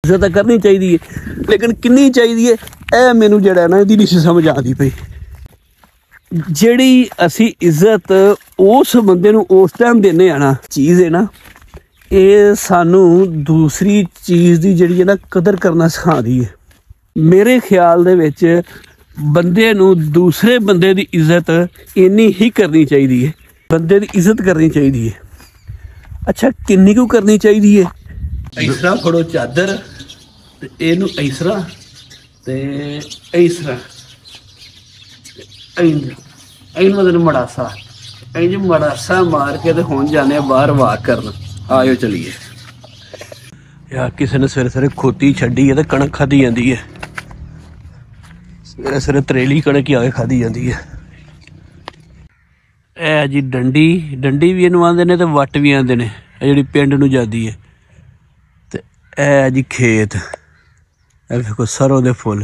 ਇੱਜ਼ਤ ਤਾਂ ਕਰਨੀ ਚਾਹੀਦੀ ਹੈ, ਲੇਕਿਨ ਕਿੰਨੀ ਚਾਹੀਦੀ ਹੈ ਇਹ ਮੈਨੂੰ ਜਿਹੜਾ ਨਾ ਇਹਦੀ ਨਹੀਂ ਸਮਝ ਆਉਂਦੀ ਪਈ। ਜਿਹੜੀ ਅਸੀਂ ਇੱਜ਼ਤ ਉਸ ਬੰਦੇ ਨੂੰ ਉਸ ਟਾਈਮ ਦਿੰਦੇ ਆ ਨਾ ਚੀਜ਼ ਹੈ ਨਾ, ਇਹ ਸਾਨੂੰ ਦੂਸਰੀ ਚੀਜ਼ ਦੀ ਜਿਹੜੀ ਹੈ ਨਾ ਕਦਰ ਕਰਨਾ ਸਿਖਾਉਂਦੀ ਹੈ। ਮੇਰੇ ਖਿਆਲ ਦੇ ਵਿੱਚ ਬੰਦੇ ਨੂੰ ਦੂਸਰੇ ਬੰਦੇ ਦੀ ਇੱਜ਼ਤ ਇੰਨੀ ਹੀ ਕਰਨੀ ਚਾਹੀਦੀ ਹੈ, ਬੰਦੇ ਦੀ ਇੱਜ਼ਤ ਕਰਨੀ ਚਾਹੀਦੀ ਹੈ। ਅੱਛਾ ਕਿੰਨੀ ਕੁ ਕਰਨੀ ਚਾਹੀਦੀ ਹੈ? ਇਸਰਾ ਫੜੋ ਚਾਦਰ ਤੇ ਇਹਨੂੰ ਇਸਰਾ ਤੇ ਇਸਰਾ ਇਹਨੂੰ ਮਤਲਬ ਮੜਾਸਾ ਇੰਜ ਮੜਾਸਾ ਮਾਰ ਕੇ ਤੇ ਹੁਣ ਜਾਂਦੇ ਆ ਬਾਹਰ ਵਾਕ ਕਰਨ। ਆਇਓ ਚਲੀਏ ਯਾਰ। ਕਿਸੇ ਨੇ ਸਵੇਰੇ ਸਵੇਰੇ ਖੋਤੀ ਛੱਡੀ ਹੈ ਤੇ ਕਣਕ ਖਾਧੀ ਜਾਂਦੀ ਹੈ। ਸਵੇਰੇ ਸਵੇਰੇ ਤਰੇਲੀ ਕਣਕ ਹੀ ਆ ਕੇ ਖਾਧੀ ਜਾਂਦੀ ਹੈ। ਇਹ ਜੀ ਡੰਡੀ ਵੀ ਇਹਨੂੰ ਆਉਂਦੇ ਨੇ ਤੇ ਵੱਟ ਵੀ ਆਉਂਦੇ ਨੇ, ਇਹ ਜਿਹੜੀ ਪਿੰਡ ਨੂੰ ਜਾਂਦੀ ਹੈ। ਤੇ ਇਹ ਜੀ ਖੇਤ, ਇਹ ਵੇਖੋ ਸਰੋਂ ਦੇ ਫੁੱਲ।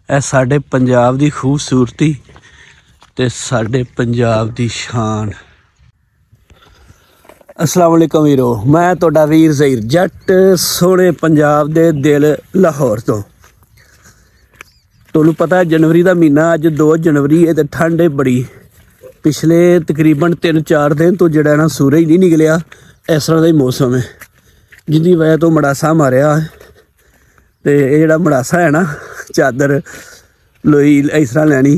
ਇਹ ਸਾਡੇ ਪੰਜਾਬ ਦੀ ਖੂਬਸੂਰਤੀ ਤੇ ਸਾਡੇ ਪੰਜਾਬ ਦੀ ਸ਼ਾਨ। अस्सलाम वालेकुम वीरो, मैं तुहाडा वीर ज़हीर जट सोहणे पंजाब दे दिल लाहौर तो। तुहानूं पता है जनवरी का महीना, अज 2 जनवरी है तो ठंड है बड़ी। पिछले तकरीबन 3-4 दिन तो जिहड़ा ना सूरज नहीं निकलिया, इस तरह का ही मौसम है जिंदी वजह तो मड़ासा मारिया। तो ये जिहड़ा मड़ासा है ना, चादर लोई इस तरह लैनी,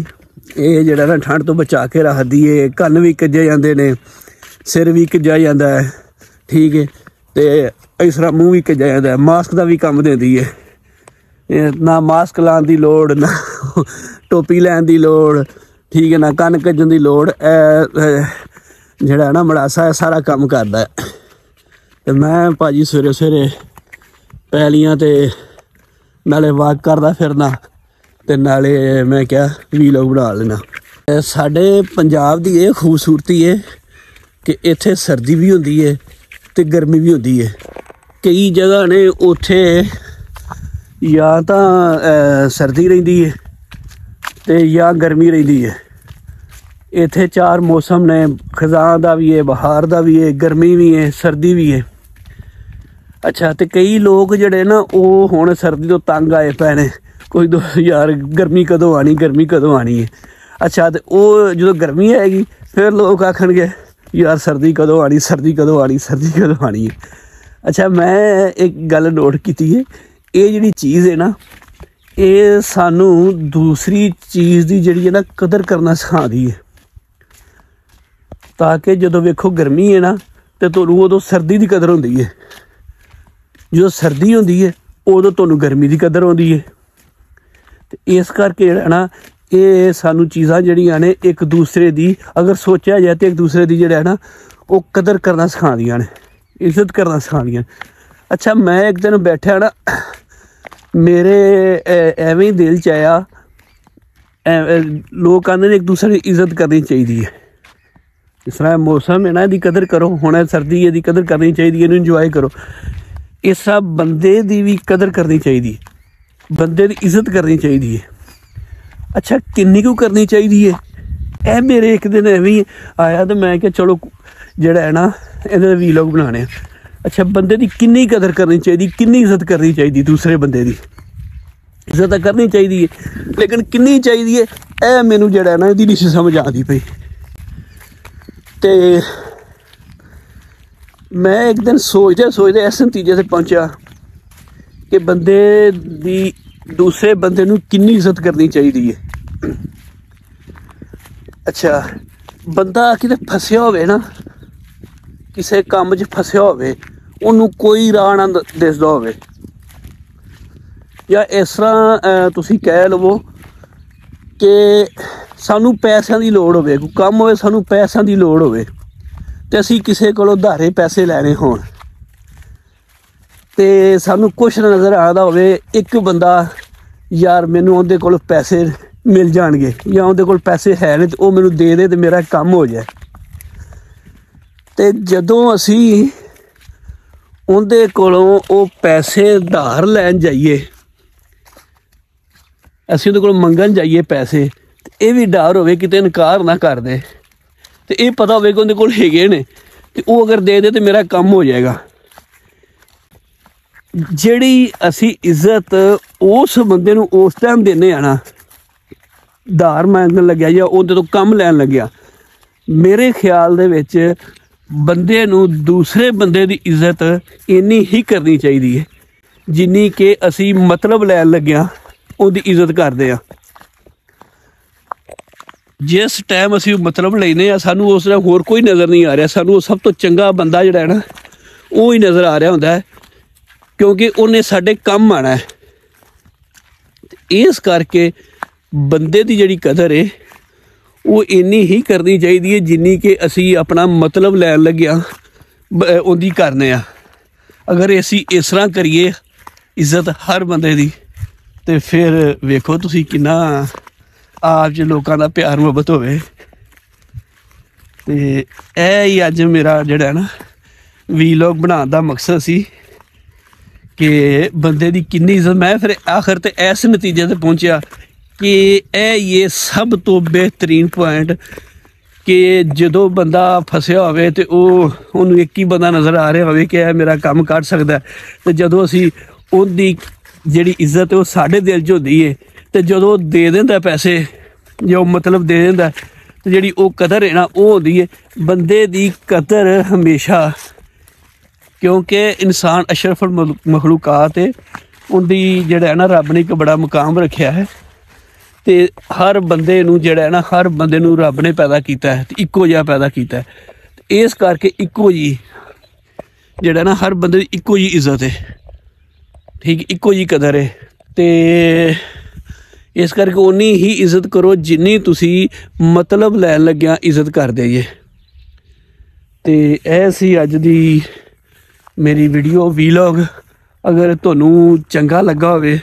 ये जिहड़ा ना ठंड तो बचा के रखदी है। कन्न भी कज्जे जांदे ने, सिर भी कज्जा जाता है, ठीक है। तो इस तरह मूँह भी कज्जा जाता है। मास्क का भी काम देती है, ना मास्क लाने की लोड़, ना टोपी लैन की लोड़, ठीक है, ना कन्न कज्जन की लोड़। जिहड़ा ना मड़ासा है सारा काम करता है। तो मैं भाजी सवेरे सवेरे पैलियां ते नाले वाक करदा फिरना ते नाले मैं क्या वीलॉग बना लेना। साडे पंजाब की ये खूबसूरती है कि इत्थे सर्दी भी होंदी है ते गर्मी भी होंदी है। कई जगह ने उत्थे या तां सर्दी रहिंदी है ते या गर्मी रहिंदी है। इत्थे 4 मौसम ने, खज़ां दा भी है, बहार दा भी है, गर्मी भी है, सर्दी भी है। अच्छा तो कई लोग जिहड़े ना वो हुण सर्दी तो तंग आए पए ने, कोई दो यार गर्मी कदों आनी, गर्मी कदों आनी है। अच्छा तो वो जो गर्मी आएगी फिर लोग आखणगे यार सर्दी कदों आनी, सर्दी कदों आनी, सर्दी कदों आनी है। अच्छा मैं एक गल नोट की है, ये जिहड़ी चीज़ है ना, ये सानू दूसरी चीज़ की जिहड़ी है ना कदर करना सिखाती है। ताकि जदों वेखो गर्मी है ना तो तुहानूं उदों सर्दी की कदर होंदी है, जो सर्दी होंदी है उदों तुहानूं गर्मी की कदर होंदी है। तो इस करके जिहड़ा ना ये सानू चीज़ां जिहड़ियां ने एक दूसरे दी अगर सोचा जाए तो एक दूसरे दी जिहड़ा है ना वो कदर करना सिखांदियां ने, इज्जत करना सिखांदियां। अच्छा मैं एक दिन बैठा ना, मेरे एवें ही दिल च आया, लोग कहते हैं एक दूसरे की इज्जत करनी चाहिए है। जिस तरह मौसम है ना, इसकी कदर करो, हुण सर्दी है, कदर करनी चाहिए, इन्हूं इंजॉय करो। इस तरह बंदे की भी कदर करनी चाहिए, बंदे की इज्जत करनी चाहिए है। अच्छा किन्नी कुछ करनी चाहिए है? ए मेरे एक दिन एवं आया तो मैं क्या चलो जिहड़ा है ना इहदे वीलॉग बनाने। अच्छा बंदे की किन्नी कदर करनी चाहिए, किन्नी इज्जत करनी चाहिए, दूसरे बंदे की इज्जत तो करनी चाहिए लेकिन किन्नी चाहिए ए मैनू जिहड़ा है ना इहदी नहीं समझ आती पई। तो मैं एक दिन सोचते सोचते इस नतीजे से पहुंचा कि बंदे दी दूसरे बंदे नूं किन्नी इज्जत करनी चाहिए है। अच्छा बंदा किते फसिया होवे ना, किसी काम च फसिया होवे, उन्होंने कोई राह ना दिसदा होवे, या इस तरह तुसीं कह लवो कि सानू पैसों की लोड़ होवे, कोई काम होवे सानू पैसों की लोड़ होवे ते असीं किसी कोलों उधारे पैसे लैने होण ते सानू कुछ नज़र आता होवे, एक बंदा यार मैनू उहदे कोल पैसे मिल जाणगे या उहदे कोल पैसे है नहीं तो वह मैनू दे दे तो मेरा काम हो जाए। तो जदों असी उहदे कोलों वो पैसे उधार लैन जाइए, असी उहदे कोलों मंगन जाइए पैसे, तो यह भी डर होवे किते इनकार ना कर दे, तो ये पता होवे कि उहदे कोल हैगे ने, तो वो अगर दे दे तो मेरा काम हो जाएगा। ਜਿਹੜੀ ਅਸੀਂ ਇੱਜ਼ਤ ਉਸ ਬੰਦੇ ਨੂੰ ਉਸ ਟਾਈਮ ਦਿੰਦੇ ਆ ਨਾ, ਧਾਰ ਮੰਗਣ ਲੱਗਿਆ ਜਾਂ ਉਹਦੇ ਤੋਂ ਕੰਮ ਲੈਣ ਲੱਗਿਆ, ਮੇਰੇ ਖਿਆਲ ਦੇ ਵਿੱਚ ਬੰਦੇ ਨੂੰ ਦੂਸਰੇ ਬੰਦੇ ਦੀ ਇੱਜ਼ਤ ਇੰਨੀ ਹੀ ਕਰਨੀ ਚਾਹੀਦੀ ਹੈ ਜਿੰਨੀ ਕਿ ਅਸੀਂ ਮਤਲਬ ਲੈਣ ਲੱਗਿਆ ਉਹਦੀ ਇੱਜ਼ਤ ਕਰਦੇ ਆ। ਜਿਸ ਟਾਈਮ ਅਸੀਂ ਮਤਲਬ ਲੈਨੇ ਆ ਸਾਨੂੰ ਉਸ ਟਾਈਮ ਹੋਰ ਕੋਈ ਨਜ਼ਰ ਨਹੀਂ ਆ ਰਿਹਾ, ਸਾਨੂੰ ਉਹ ਸਭ ਤੋਂ ਚੰਗਾ ਬੰਦਾ ਜਿਹੜਾ ਹੈ ਨਾ ਉਹ ਹੀ ਨਜ਼ਰ ਆ ਰਿਹਾ ਹੁੰਦਾ ਹੈ, ਕਿਉਂਕਿ ਉਹਨੇ ਸਾਡੇ ਕੰਮ ਆਣਾ ਹੈ। ਇਸ ਕਰਕੇ ਬੰਦੇ ਦੀ ਜਿਹੜੀ ਕਦਰ ਹੈ ਉਹ ਇੰਨੀ ਹੀ ਕਰਨੀ ਚਾਹੀਦੀ ਹੈ ਜਿੰਨੀ ਕਿ ਅਸੀਂ ਆਪਣਾ ਮਤਲਬ ਲੈਣ ਲੱਗਿਆ ਉਹਦੀ ਕਰਨੇ ਆ। ਅਗਰ ਅਸੀਂ ਇਸ ਤਰ੍ਹਾਂ ਕਰੀਏ ਇੱਜ਼ਤ ਹਰ ਬੰਦੇ ਦੀ, ਤੇ ਫਿਰ ਵੇਖੋ ਤੁਸੀਂ ਕਿੰਨਾ ਆਪ 'ਚ ਲੋਕਾਂ ਦਾ ਪਿਆਰ ਮੁਹੱਬਤ ਹੋਵੇ। ਤੇ ਇਹ ਹੀ ਅੱਜ ਮੇਰਾ ਜਿਹੜਾ ਨਾ ਵੀਲੌਗ ਬਣਾਉਣ ਦਾ ਮਕਸਦ ਸੀ ਕਿ ਬੰਦੇ ਦੀ ਕਿੰਨੀ ਇੱਜ਼ਤ। ਮੈਂ ਫਿਰ ਆਖਰ ਤੇ ਇਸ ਨਤੀਜੇ ਤੇ ਪਹੁੰਚਿਆ ਕਿ ਇਹ ਸਭ ਤੋਂ ਬਿਹਤਰੀਨ ਪੁਆਇੰਟ ਕਿ ਜਦੋਂ ਬੰਦਾ ਫਸਿਆ ਹੋਵੇ ਤੇ ਉਹਨੂੰ ਇੱਕ ਹੀ ਬੰਦਾ ਨਜ਼ਰ ਆ ਰਿਹਾ ਹੋਵੇ ਕਿ ਇਹ ਮੇਰਾ ਕੰਮ ਕਰ ਸਕਦਾ, ਤੇ ਜਦੋਂ ਅਸੀਂ ਉਹਦੀ ਜਿਹੜੀ ਇੱਜ਼ਤ ਉਹ ਸਾਡੇ ਦਿਲ 'ਚ ਹੁੰਦੀ ਹੈ, ਤੇ ਜਦੋਂ ਦੇ ਦਿੰਦਾ ਪੈਸੇ ਜੋ ਮਤਲਬ ਦੇ ਦਿੰਦਾ, ਤੇ ਜਿਹੜੀ ਉਹ ਕਦਰ ਹੈ ਨਾ ਉਹ ਹੁੰਦੀ ਹੈ ਬੰਦੇ ਦੀ ਕਦਰ ਹਮੇਸ਼ਾ। ਕਿਉਂਕਿ ਇਨਸਾਨ ਅਸ਼ਰਫੁਲ ਮਖਲੂਕਾਤ ਹੈ, ਉਹਦੀ ਜਿਹੜਾ ਹੈ ਨਾ ਰੱਬ ਨੇ ਇੱਕ ਬੜਾ ਮੁਕਾਮ ਰੱਖਿਆ ਹੈ, ਤੇ ਹਰ ਬੰਦੇ ਨੂੰ ਜਿਹੜਾ ਹੈ ਨਾ ਹਰ ਬੰਦੇ ਨੂੰ ਰੱਬ ਨੇ ਪੈਦਾ ਕੀਤਾ ਹੈ ਤੇ ਇੱਕੋ ਜਿਹਾ ਪੈਦਾ ਕੀਤਾ ਹੈ। ਇਸ ਕਰਕੇ ਇੱਕੋ ਜਿਹੀ ਜਿਹੜਾ ਨਾ ਹਰ ਬੰਦੇ ਦੀ ਇੱਕੋ ਜਿਹੀ ਇੱਜ਼ਤ ਹੈ, ਠੀਕ, ਇੱਕੋ ਜਿਹੀ ਕਦਰ ਹੈ। ਤੇ ਇਸ ਕਰਕੇ ਉਨੀ ਹੀ ਇੱਜ਼ਤ ਕਰੋ ਜਿੰਨੀ ਤੁਸੀਂ ਮਤਲਬ ਲੈਣ ਲੱਗਿਆ ਇੱਜ਼ਤ ਕਰਦੇ ਜੇ। ਤੇ ਇਹ ਸੀ ਅੱਜ ਦੀ ਮੇਰੀ ਵੀਡੀਓ ਵੀਲੌਗ। ਅਗਰ ਤੁਹਾਨੂੰ ਚੰਗਾ ਲੱਗਾ ਹੋਵੇ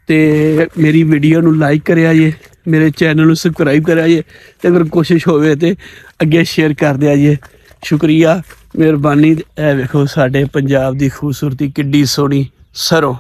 ਤੇ ਮੇਰੀ ਵੀਡੀਓ ਨੂੰ ਲਾਈਕ ਕਰਿਆ ਜੇ, ਮੇਰੇ ਚੈਨਲ ਨੂੰ ਸਬਸਕ੍ਰਾਈਬ ਕਰਿਆ ਜੇ, ਤੇ ਅਗਰ ਕੋਸ਼ਿਸ਼ ਹੋਵੇ ਤੇ ਅੱਗੇ ਸ਼ੇਅਰ ਕਰ ਦਿਆ ਜੇ। ਸ਼ੁਕਰੀਆ, ਮਿਹਰਬਾਨੀ। ਇਹ ਵੇਖੋ ਸਾਡੇ ਪੰਜਾਬ ਦੀ ਖੂਬਸੂਰਤੀ ਕਿੱਡੀ ਸੋਹਣੀ ਸਰੋਂ।